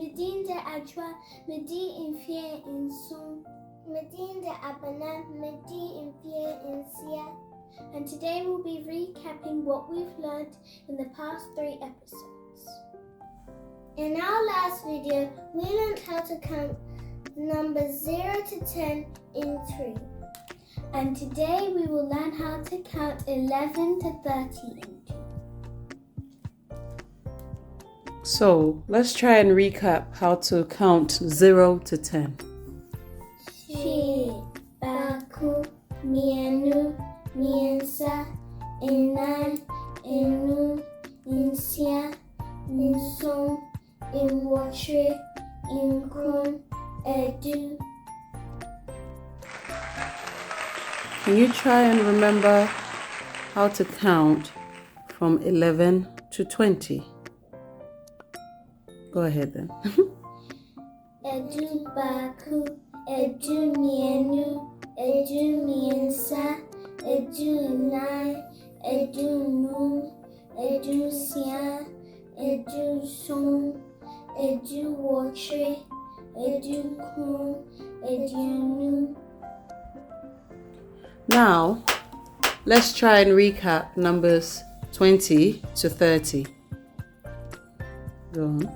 Medin de adwa, medi infie insun. Medin de abana, medi infie insia. And today we'll be recapping what we've learned in the past 3 episodes. In our last video, we learned how to count numbers 0 to 10 in 3. And today we will learn how to count 11 to 30 in 2. So let's try and recap how to count 0 to 10. Shi, baako, mienu, miensa, inan, inu, insia, inson, inwɔtwe, inkron, edu. Can you try and remember how to count from 11 to 20? Go ahead then. Dubaako, aduonu, adumiensa, aduonan, aduonum, aduosia, aduoson, aduwɔtwe, aduokron, aduonu. Now, let's try and recap numbers 20 to 30. Go on.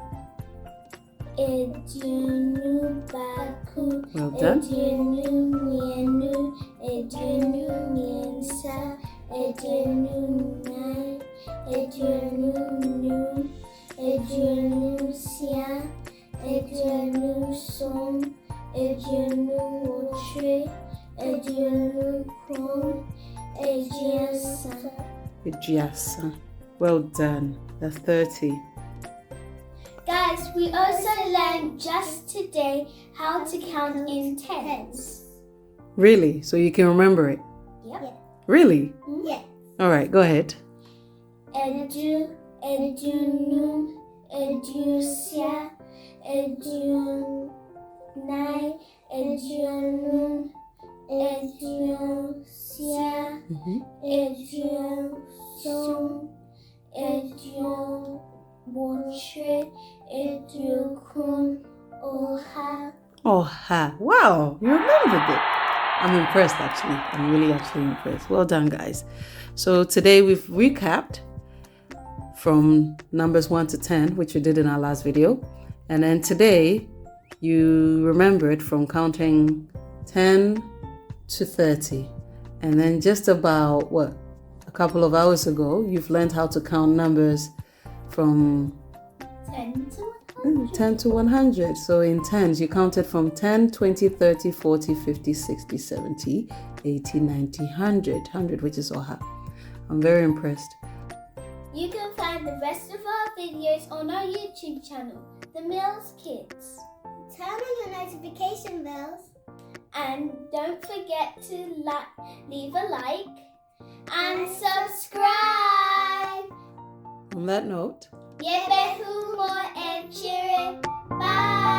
Aduonu baako, Well done. aduonu mienu, aduonu miensa, aduonu nan, aduonu num, aduonu sia, aduonu son, aduonu wɔtwe, aduonu kron, aduasa. Aduasa. Well done. That's 30. Guys, we also learned just today how to count in tens. Really? So you can remember it? Yep. Really? Yeah. All right, go ahead. Edu, eduonum, eduosia, eduonai, eduonum, eduosia, eduoson, eduowɔtwe, eduokron, oha. Oha. Wow, you remembered it. I'm impressed actually. I'm really actually impressed. Well done, guys. So today we've recapped from numbers 1 to 10, which we did in our last video. And then today you remembered from counting 10 to 30. And then just about, a couple of hours ago, you've learned how to count numbers from 10 to 100. So in tens, you counted from 10, 20, 30, 40, 50, 60, 70, 80, 90, 100. 100, which is Oha. I'm very impressed. You can find the rest of our videos on our YouTube channel, The Mills Kids. Turn on your notification bells. And don't forget to leave a like and subscribe. On that note, Yebehumo and cheering. Bye.